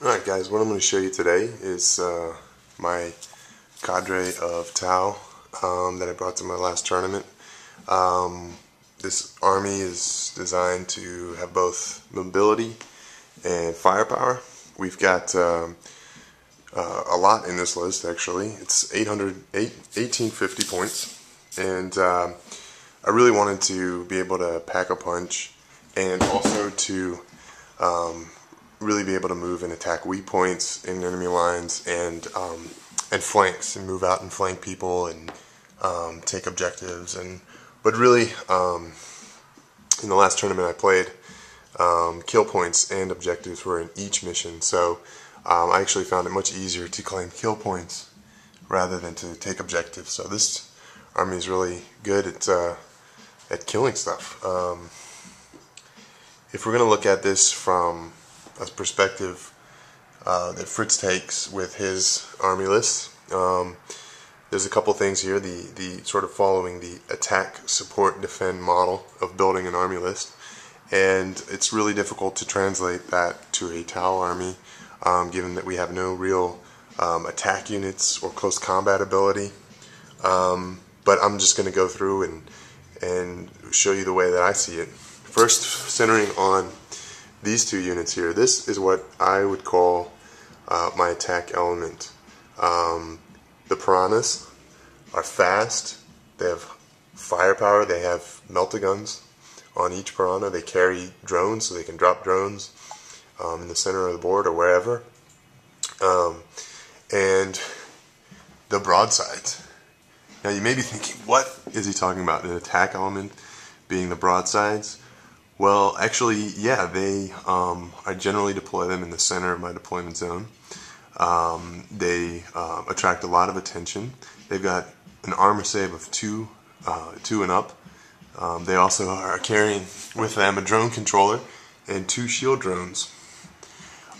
Alright guys, what I'm going to show you today is my cadre of Tau that I brought to my last tournament. This army is designed to have both mobility and firepower. We've got a lot in this list actually. It's 1850 points, and I really wanted to be able to pack a punch and also to really be able to move and attack weak points in enemy lines and flanks, and move out and flank people and take objectives. But really, in the last tournament I played, kill points and objectives were in each mission, so I actually found it much easier to claim kill points rather than to take objectives. So this army is really good at killing stuff. If we're going to look at this from a perspective that Fritz takes with his army list, there's a couple things here. The sort of following the attack, support, defend model of building an army list, and it's really difficult to translate that to a Tau army, given that we have no real attack units or close combat ability. But I'm just going to go through and show you the way that I see it. First, centering on these two units here, this is what I would call my attack element. The piranhas are fast, they have firepower, they have melta-guns on each piranha, they carry drones so they can drop drones in the center of the board or wherever. And the broadsides. Now you may be thinking, what is he talking about? An attack element being the broadsides? Well, actually, yeah, I generally deploy them in the center of my deployment zone. They attract a lot of attention. They've got an armor save of 2 and up. They also are carrying with them a drone controller and 2 shield drones.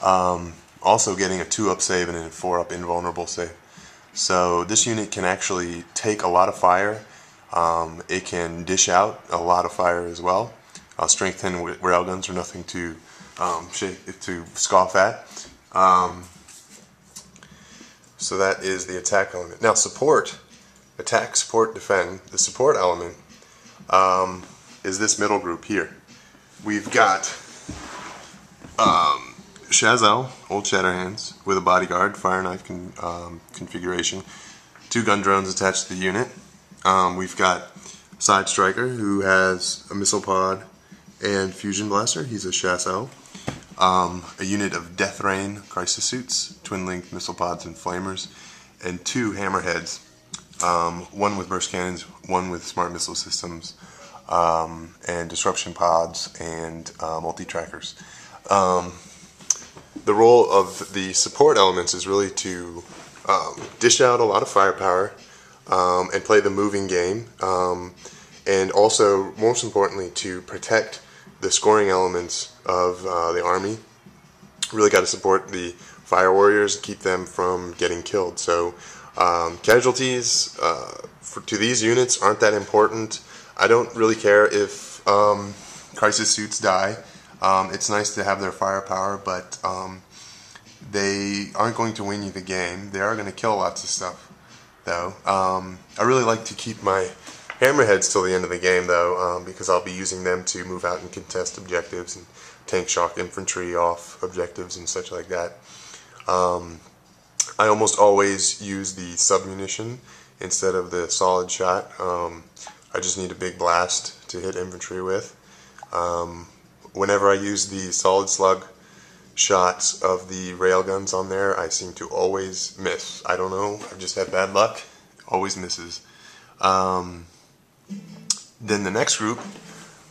Also getting a 2-up save and a 4-up invulnerable save. So this unit can actually take a lot of fire. It can dish out a lot of fire as well. Strength 10 railguns are nothing to scoff at. So that is the attack element. Now support, attack, support, defend. The support element is this middle group here. We've got Chazelle, Old Shatterhands, with a bodyguard, fire knife configuration, 2 gun drones attached to the unit. We've got Side Striker, who has a missile pod and fusion blaster. He's a Chazelle. A unit of Death Rain crisis suits, twin-linked missile pods and flamers, and 2 hammerheads, one with burst cannons, one with smart missile systems, and disruption pods and multi-trackers. The role of the support elements is really to dish out a lot of firepower and play the moving game, and also, most importantly, to protect the scoring elements of the army. Really got to support the fire warriors, keep them from getting killed. So casualties to these units aren't that important. I don't really care if crisis suits die. It's nice to have their firepower, but they aren't going to win you the game. They are going to kill lots of stuff, though. I really like to keep my hammerheads till the end of the game, though, because I'll be using them to move out and contest objectives and tank shock infantry off objectives and such like that. I almost always use the submunition instead of the solid shot. I just need a big blast to hit infantry with. Whenever I use the solid slug shots of the railguns on there, I seem to always miss. I don't know, I've just had bad luck. Always misses. Then the next group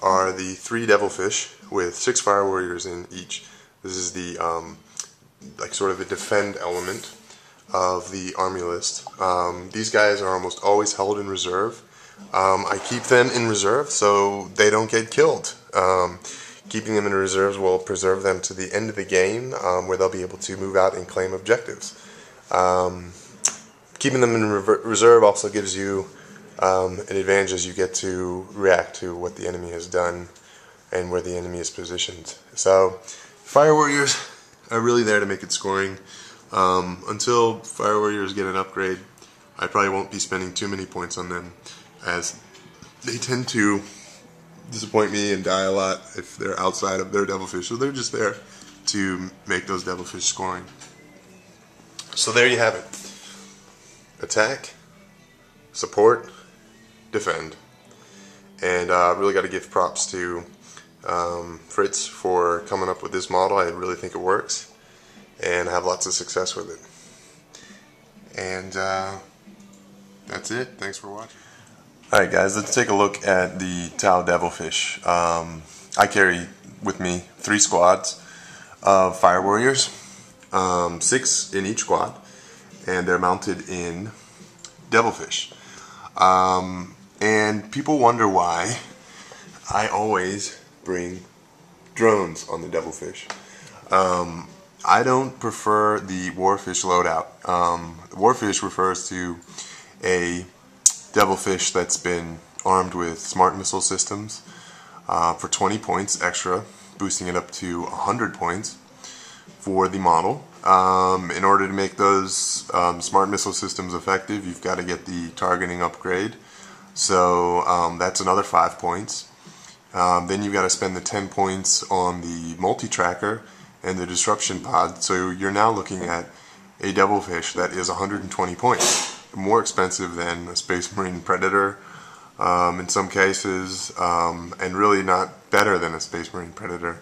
are the 3 devilfish with 6 fire warriors in each. This is the like sort of a defend element of the army list. These guys are almost always held in reserve. I keep them in reserve so they don't get killed. Keeping them in reserves will preserve them to the end of the game, where they'll be able to move out and claim objectives. Keeping them in reserve also gives you an advantage, as you get to react to what the enemy has done and where the enemy is positioned. So, Fire Warriors, are really there to make it scoring. Until Fire Warriors get an upgrade, I probably won't be spending too many points on them, as they tend to disappoint me and die a lot if they're outside of their Devilfish. So they're just there to make those Devilfish scoring. So there you have it. Attack, support, defend. And really got to give props to Fritz for coming up with this model. I really think it works, and I have lots of success with it. And that's it. Thanks for watching. Alright guys, let's take a look at the Tau Devilfish. I carry with me 3 squads of Fire Warriors, 6 in each squad, and they're mounted in Devilfish. And people wonder why I always bring drones on the Devilfish. I don't prefer the Warfish loadout. Warfish refers to a Devilfish that's been armed with smart missile systems for 20 points extra, boosting it up to 100 points for the model. In order to make those smart missile systems effective, you've got to get the targeting upgrade. So that's another 5 points. Then you've got to spend the 10 points on the multi-tracker and the disruption pod. So you're now looking at a Devilfish that is 120 points. More expensive than a Space Marine Predator in some cases, and really not better than a Space Marine Predator.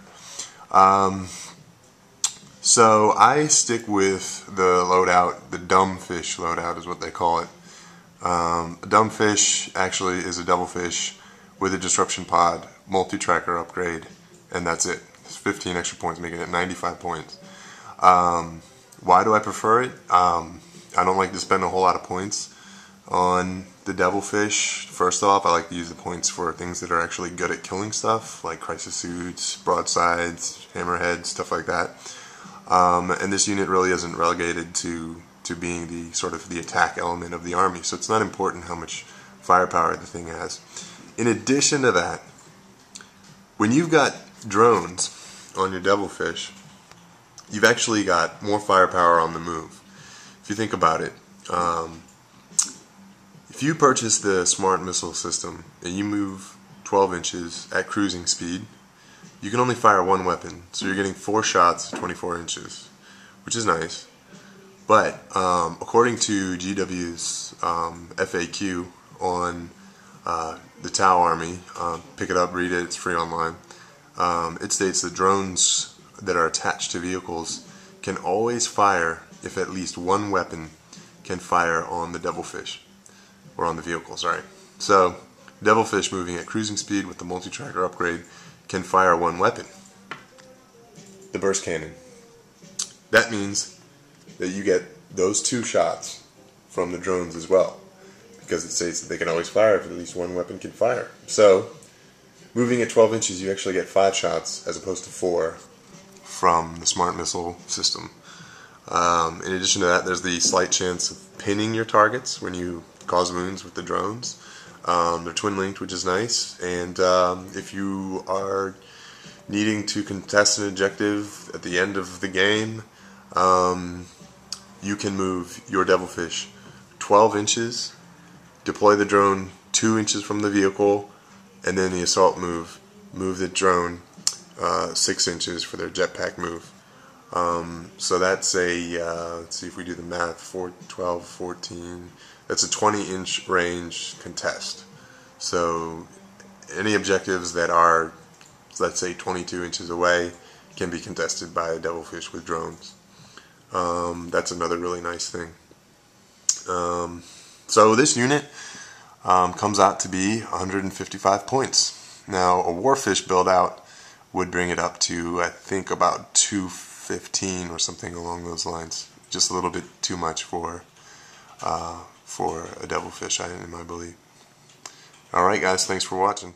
So I stick with the loadout. The dumb fish loadout is what they call it. A dumb fish actually is a Devilfish with a disruption pod, multi-tracker upgrade, and that's it. It's 15 extra points, making it 95 points. Why do I prefer it? I don't like to spend a whole lot of points on the Devilfish. First off, I like to use the points for things that are actually good at killing stuff, like crisis suits, broadsides, hammerheads, stuff like that. And this unit really isn't relegated to being the sort of the attack element of the army, so it's not important how much firepower the thing has. In addition to that, when you've got drones on your Devilfish, you've actually got more firepower on the move. If you think about it, if you purchase the smart missile system and you move 12 inches at cruising speed, you can only fire 1 weapon, so you're getting 4 shots at 24 inches, which is nice. But according to GW's FAQ on the Tau Army, pick it up, read it, it's free online, it states that drones that are attached to vehicles can always fire if at least 1 weapon can fire on the Devilfish, or on the vehicle, sorry. So, Devilfish moving at cruising speed with the multi-tracker upgrade can fire 1 weapon, the burst cannon. That means that you get those 2 shots from the drones as well, because it states that they can always fire if at least 1 weapon can fire. So, moving at 12 inches, you actually get 5 shots as opposed to 4 from the smart missile system. In addition to that, there's the slight chance of pinning your targets when you cause wounds with the drones. They're twin-linked, which is nice, and if you are needing to contest an objective at the end of the game, you can move your Devilfish 12 inches, deploy the drone 2 inches from the vehicle, and then the assault move the drone 6 inches for their jetpack move. So that's a, let's see if we do the math, 4, 12, 14, that's a 20-inch range contest. So any objectives that are, let's say, 22 inches away can be contested by a Devilfish with drones. That's another really nice thing. So this unit comes out to be 155 points. Now a Warfish build out would bring it up to, I think, about 215 or something along those lines. Just a little bit too much for a Devilfish, in my belief. Alright guys, thanks for watching.